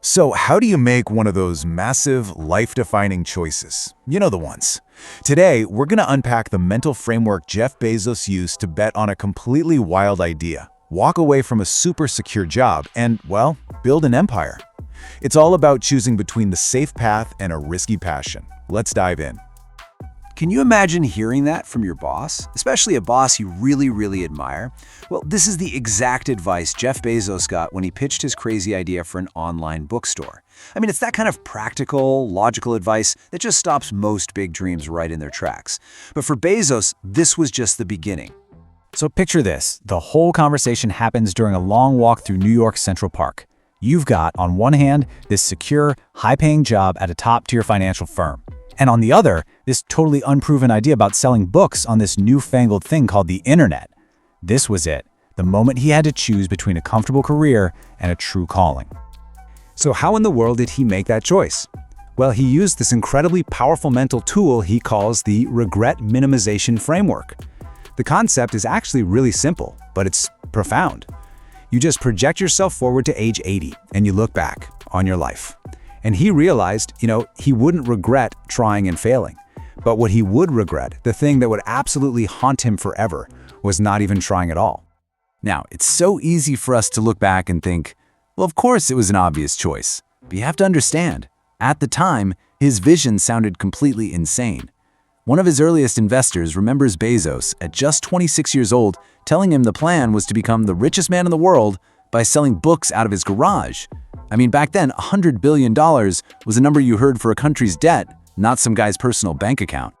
So how do you make one of those massive, life-defining choices? You know the ones. Today, we're going to unpack the mental framework Jeff Bezos used to bet on a completely wild idea, walk away from a super secure job, and, well, build an empire. It's all about choosing between the safe path and a risky passion. Let's dive in. Can you imagine hearing that from your boss, especially a boss you really admire? Well, this is the exact advice Jeff Bezos got when he pitched his crazy idea for an online bookstore. I mean, it's that kind of practical, logical advice that just stops most big dreams right in their tracks. But for Bezos, this was just the beginning. So picture this. The whole conversation happens during a long walk through New York Central Park. You've got, on one hand, this secure, high-paying job at a top-tier financial firm. And on the other, this totally unproven idea about selling books on this newfangled thing called the internet. This was it, the moment he had to choose between a comfortable career and a true calling. So how in the world did he make that choice? Well, he used this incredibly powerful mental tool he calls the regret minimization framework. The concept is actually really simple, but it's profound. You just project yourself forward to age 80 and you look back on your life. And he realized, he wouldn't regret trying and failing. But what he would regret, the thing that would absolutely haunt him forever, was not even trying at all. Now, it's so easy for us to look back and think, well, of course it was an obvious choice. But you have to understand, at the time, his vision sounded completely insane. One of his earliest investors remembers Bezos, at just 26 years old, telling him the plan was to become the richest man in the world by selling books out of his garage. I mean, back then, $100 billion was a number you heard for a country's debt, not some guy's personal bank account.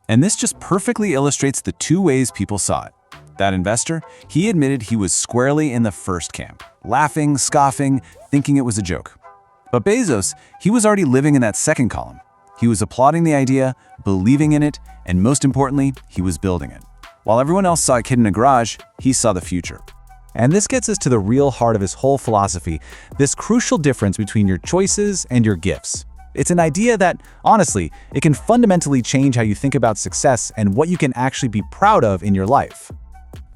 And this just perfectly illustrates the two ways people saw it. That investor, he admitted he was squarely in the first camp, laughing, scoffing, thinking it was a joke. But Bezos, he was already living in that second column. He was applauding the idea, believing in it, and most importantly, he was building it. While everyone else saw a kid in a garage, he saw the future. And this gets us to the real heart of his whole philosophy, this crucial difference between your choices and your gifts. It's an idea that, honestly, it can fundamentally change how you think about success and what you can actually be proud of in your life.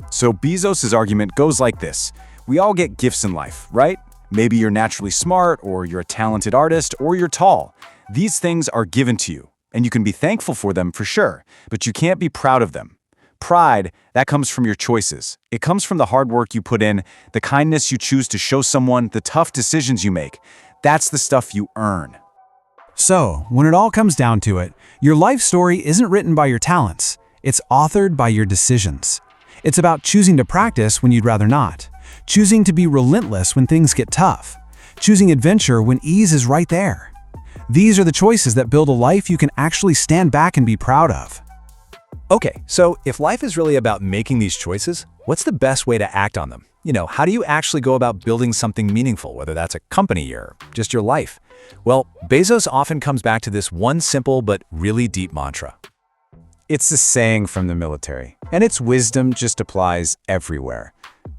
So Bezos' argument goes like this. We all get gifts in life, right? Maybe you're naturally smart, or you're a talented artist, or you're tall. These things are given to you, and you can be thankful for them for sure, but you can't be proud of them. Pride, that comes from your choices. It comes from the hard work you put in, the kindness you choose to show someone, the tough decisions you make. That's the stuff you earn. So, when it all comes down to it, your life story isn't written by your talents. It's authored by your decisions. It's about choosing to practice when you'd rather not, choosing to be relentless when things get tough, choosing adventure when ease is right there. These are the choices that build a life you can actually stand back and be proud of. Okay, so if life is really about making these choices, what's the best way to act on them? How do you actually go about building something meaningful, whether that's a company or just your life? Well, Bezos often comes back to this one simple but really deep mantra. It's a saying from the military, and its wisdom just applies everywhere.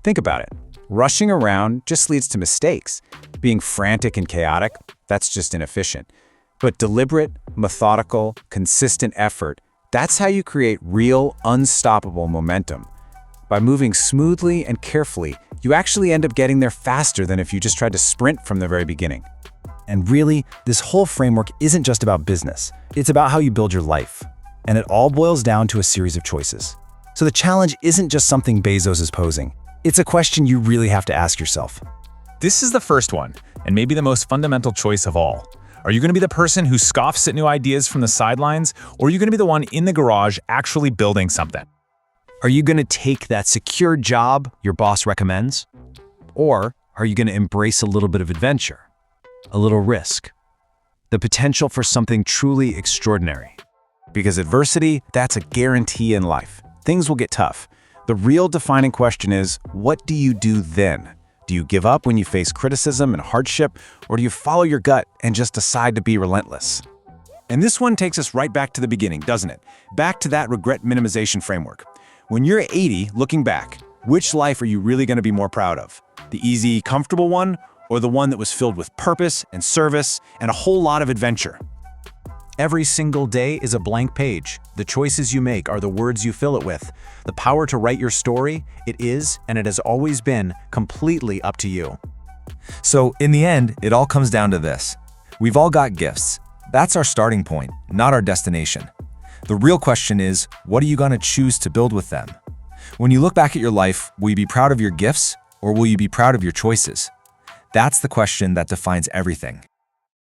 Think about it. Rushing around just leads to mistakes. Being frantic and chaotic, that's just inefficient. But deliberate, methodical, consistent effort, that's how you create real, unstoppable momentum. By moving smoothly and carefully, you actually end up getting there faster than if you just tried to sprint from the very beginning. And really, this whole framework isn't just about business. It's about how you build your life. And it all boils down to a series of choices. So the challenge isn't just something Bezos is posing. It's a question you really have to ask yourself. This is the first one, and maybe the most fundamental choice of all. Are you going to be the person who scoffs at new ideas from the sidelines, or are you going to be the one in the garage actually building something? Are you going to take that secure job your boss recommends? Or are you going to embrace a little bit of adventure, a little risk, the potential for something truly extraordinary? Because adversity, that's a guarantee in life. Things will get tough. The real defining question is, what do you do then? Do you give up when you face criticism and hardship, or do you follow your gut and just decide to be relentless? And this one takes us right back to the beginning, doesn't it? Back to that regret minimization framework. When you're 80, looking back, which life are you really going to be more proud of? The easy, comfortable one, or the one that was filled with purpose and service and a whole lot of adventure? Every single day is a blank page. The choices you make are the words you fill it with. The power to write your story, it is, and it has always been, completely up to you. So, in the end, it all comes down to this. We've all got gifts. That's our starting point, not our destination. The real question is, what are you going to choose to build with them? When you look back at your life, will you be proud of your gifts or will you be proud of your choices? That's the question that defines everything.